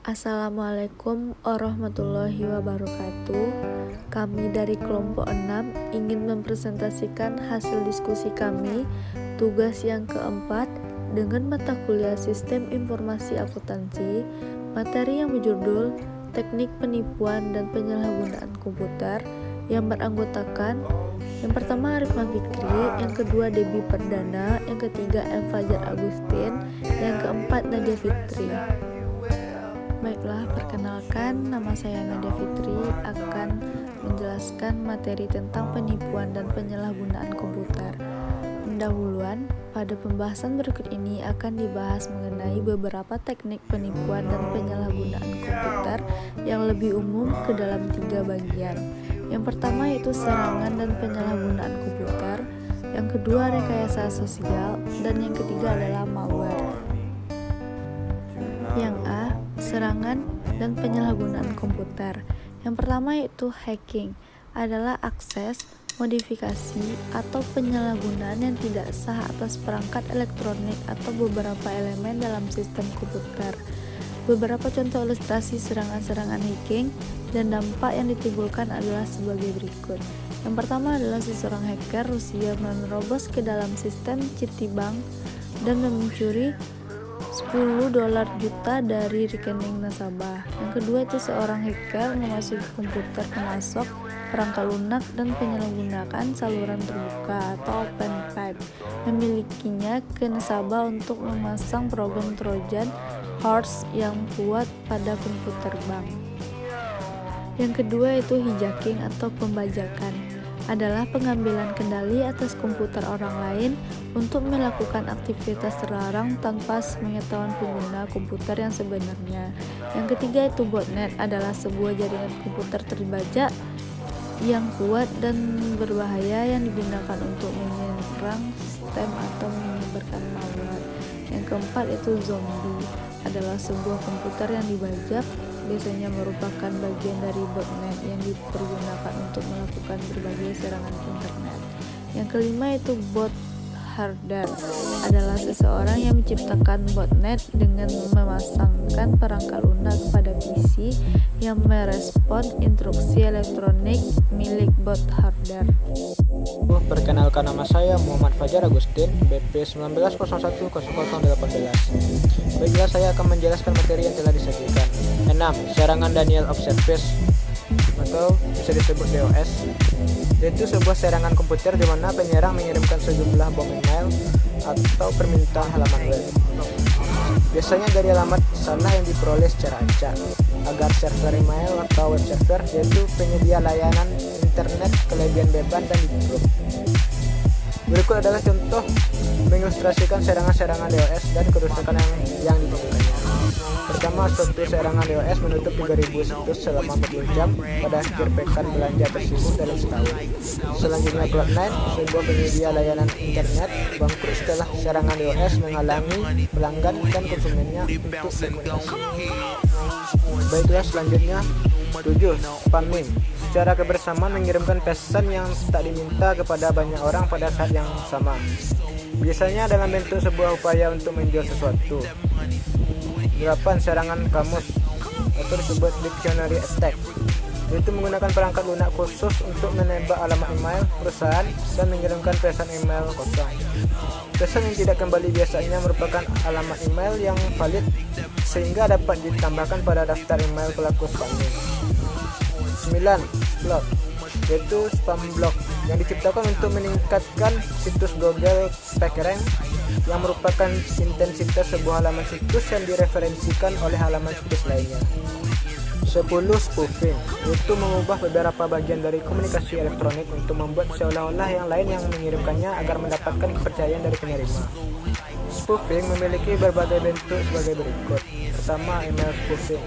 Assalamualaikum warahmatullahi wabarakatuh. Kami dari kelompok 6 ingin mempresentasikan hasil diskusi kami tugas yang keempat dengan mata kuliah Sistem Informasi Akuntansi, materi yang berjudul Teknik Penipuan dan Penyalahgunaan Komputer yang beranggotakan yang pertama Arifman Fikri, yang kedua Debbie Perdana, yang ketiga M. Fajar Agustin, yang keempat Nadia Fitri. Baiklah, perkenalkan, nama saya Nadia Fitri akan menjelaskan materi tentang penipuan dan penyalahgunaan komputer. Pendahuluan, pada pembahasan berikut ini akan dibahas mengenai beberapa teknik penipuan dan penyalahgunaan komputer yang lebih umum ke dalam 3 bagian. Yang pertama yaitu serangan dan penyalahgunaan komputer, yang kedua rekayasa sosial, dan yang ketiga adalah malware. Yang A, serangan dan penyalahgunaan komputer. Yang pertama yaitu hacking, adalah akses, modifikasi, atau penyalahgunaan yang tidak sah atas perangkat elektronik atau beberapa elemen dalam sistem komputer. Beberapa contoh ilustrasi serangan-serangan hacking dan dampak yang ditimbulkan adalah sebagai berikut. Yang pertama adalah seseorang hacker Rusia menerobos ke dalam sistem Citibank dan mencuri $10 juta dari rekening nasabah. Yang kedua itu seorang hacker memasuki komputer pemasok perangkat lunak dan penyalahgunakan saluran terbuka atau open pipe, memilikinya ke nasabah untuk memasang program Trojan horse yang kuat pada komputer bank. Yang kedua itu hijacking atau pembajakan, adalah pengambilan kendali atas komputer orang lain untuk melakukan aktivitas terlarang tanpa pengetahuan pengguna komputer yang sebenarnya. Yang ketiga itu botnet, adalah sebuah jaringan komputer terbajak yang kuat dan berbahaya yang digunakan untuk menyerang sistem atau menyebarkan malware. Yang keempat itu zombie, adalah sebuah komputer yang dibajak, biasanya merupakan bagian dari botnet yang dipergunakan untuk melakukan berbagai serangan internet. Yang kelima itu bot hardware, adalah seseorang yang menciptakan botnet dengan memasangkan perangkat lunak pada PC yang merespon instruksi elektronik milik bot hardware. Perkenalkan, nama saya Muhammad Fajar Agustin, BP 19010018. Baiklah, saya akan menjelaskan materi yang telah disajikan. 6. Serangan Denial of Service atau bisa disebut DOS, yaitu sebuah serangan komputer di mana penyerang mengirimkan sejumlah bom email atau permintaan halaman web, biasanya dari alamat salah yang diperoleh secara acak, agar server email atau web server, yaitu penyedia layanan internet, kelebihan beban dan ditutup. Berikut adalah contoh mengilustrasikan serangan-serangan DOS dan kerusakan yang ditimbulkannya. Pertama, suatu serangan DOS menutup 3.000 situs selama 40 jam pada akhir pekan belanja tersibuk dalam setahun. Selanjutnya, Cloud9, sebuah penyedia layanan internet, bangkrut setelah serangan DOS menghalangi pelanggan dan konsumennya untuk berkomunikasi. Baiklah, selanjutnya 7. Spamming, secara kebersamaan mengirimkan pesan yang tak diminta kepada banyak orang pada saat yang sama, biasanya dalam bentuk sebuah upaya untuk menjual sesuatu. 8. Serangan kamus atau disebut dictionary attack, yaitu menggunakan perangkat lunak khusus untuk menebak alamat email perusahaan dan mengirimkan pesan email kosong. Pesan yang tidak kembali biasanya merupakan alamat email yang valid sehingga dapat ditambahkan pada daftar email pelaku spamming. 9. Block, yaitu spam block yang diciptakan untuk meningkatkan situs Google PageRank yang merupakan intensitas sebuah halaman situs yang direferensikan oleh halaman situs lainnya. 10. Spoofing, yaitu mengubah beberapa bagian dari komunikasi elektronik untuk membuat seolah-olah yang lain yang mengirimkannya agar mendapatkan kepercayaan dari penerima. Spoofing memiliki berbagai bentuk sebagai berikut. Pertama, email spoofing,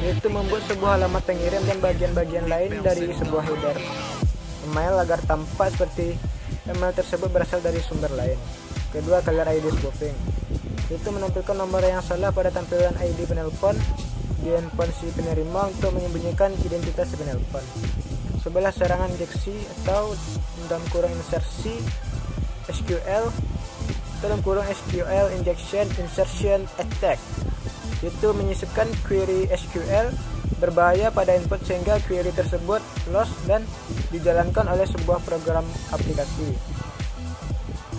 yaitu membuat sebuah alamat pengirim dan bagian-bagian lain dari sebuah header email agar tampak seperti email tersebut berasal dari sumber lain. Kedua, caller ID spoofing, yaitu menampilkan nomor yang salah pada tampilan ID penelpon di handphone si penerima untuk menyembunyikan identitas si penelpon. 11. Serangan injeksi atau dalam kurung insersi SQL, dalam kurung SQL injection insertion attack, yaitu menyisipkan query SQL berbahaya pada input sehingga query tersebut lost dan dijalankan oleh sebuah program aplikasi.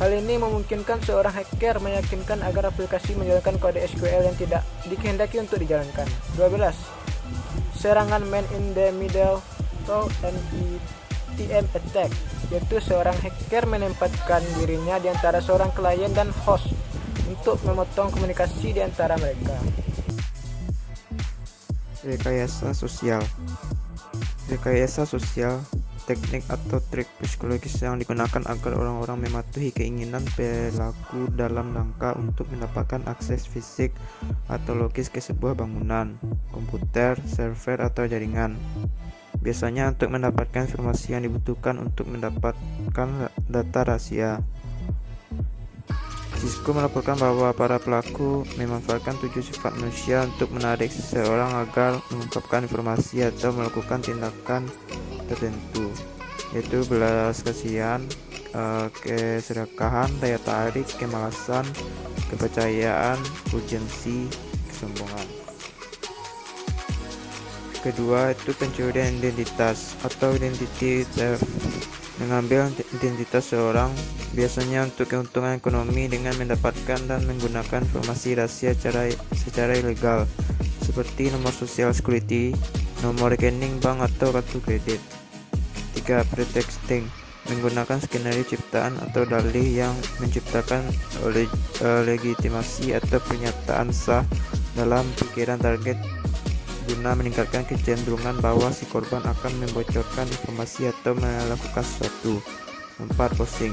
Hal ini memungkinkan seorang hacker meyakinkan agar aplikasi menjalankan kode SQL yang tidak dikehendaki untuk dijalankan. 12. Serangan man in the middle atau METM attack, yaitu seorang hacker menempatkan dirinya di antara seorang klien dan host untuk memotong komunikasi di antara mereka. Rekayasa sosial. Rekayasa sosial, teknik atau trik psikologis yang digunakan agar orang-orang mematuhi keinginan pelaku dalam rangka untuk mendapatkan akses fisik atau logis ke sebuah bangunan, komputer, server, atau jaringan. Biasanya untuk mendapatkan informasi yang dibutuhkan untuk mendapatkan data rahasia. Cisco melaporkan bahwa para pelaku memanfaatkan 7 sifat manusia untuk menarik seseorang agar mengungkapkan informasi atau melakukan tindakan tertentu, yaitu belas kasihan, keserakahan, daya tarik, kemalasan, kepercayaan, urgensi, kesombongan. Kedua itu pencurian identitas atau identity theft, mengambil identitas seorang biasanya untuk keuntungan ekonomi dengan mendapatkan dan menggunakan informasi rahasia secara ilegal seperti nomor sosial security, nomor rekening bank atau kartu kredit. 3. Pretexting, menggunakan skenario ciptaan atau dalih yang menciptakan legitimasi atau pernyataan sah dalam pikiran target guna meningkatkan kecenderungan bahwa si korban akan membocorkan informasi atau melakukan sesuatu. 4. Posing,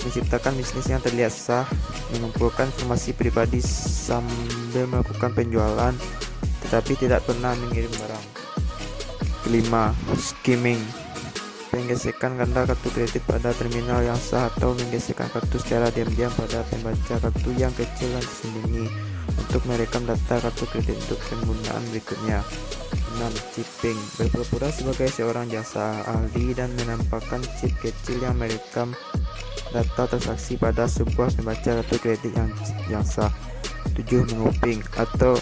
menciptakan bisnis yang terlihat sah, mengumpulkan informasi pribadi sambil melakukan penjualan tetapi tidak pernah mengirim barang. 5. Skimming, menggesekkan ganda kartu kredit pada terminal yang sah atau menggesekkan kartu secara diam-diam pada pembaca kartu yang kecil dan tersembunyi untuk merekam data kartu kredit untuk penggunaan berikutnya. 6. Chipping, berpura-pura sebagai seorang jasa ahli dan menampakkan chip kecil yang merekam data transaksi pada sebuah pembaca kartu kredit yang sah. 7. Menguping atau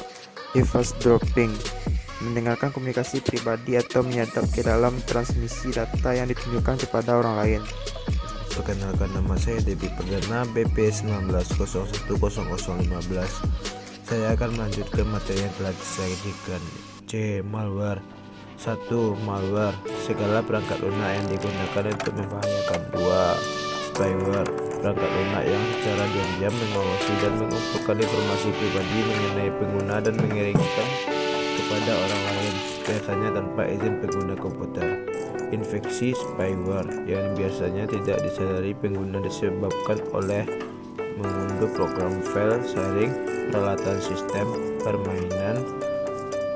eavesdropping, mendengarkan komunikasi pribadi atau menyadap ke dalam transmisi data yang ditunjukkan kepada orang lain. Perkenalkan, nama saya Debi Perdana, BP 19010015. Saya akan melanjutkan materi yang telah disajikan. C. Malware. 1. Malware, segala perangkat lunak yang digunakan untuk membahayakan. 2. Spyware, perangkat lunak yang secara diam-diam mengawasi dan mengumpulkan informasi pribadi mengenai pengguna dan mengirimkan kepada orang lain, biasanya tanpa izin pengguna komputer. Infeksi spyware, yang biasanya tidak disadari pengguna disebabkan oleh mengunduh program file sharing, peralatan sistem, permainan,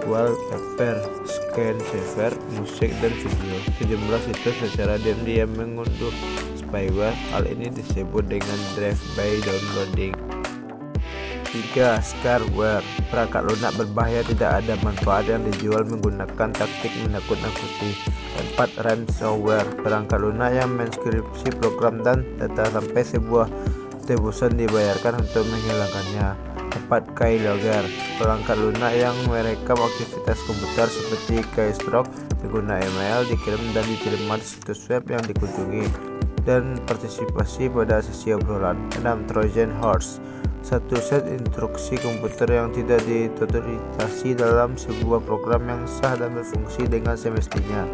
wallpaper, screensaver, musik, dan video. Sejumlah situs secara diam-diam mengunduh spyware. Hal ini disebut dengan drive-by downloading. 3. Scareware, perangkat lunak berbahaya tidak ada manfaat yang dijual menggunakan taktik menakut-nakuti. 4. Ransomware, perangkat lunak yang menskripsi program dan data sampai sebuah tebusan dibayarkan untuk menghilangkannya. 4. Keylogger, perangkat lunak yang merekam aktivitas komputer seperti keystroke, pengguna email, dikirim dan diterima di situs web yang dikunjungi, dan partisipasi pada sesi obrolan. 6. Trojan horse, satu set instruksi komputer yang tidak diotorisasi dalam sebuah program yang sah dan berfungsi dengan semestinya.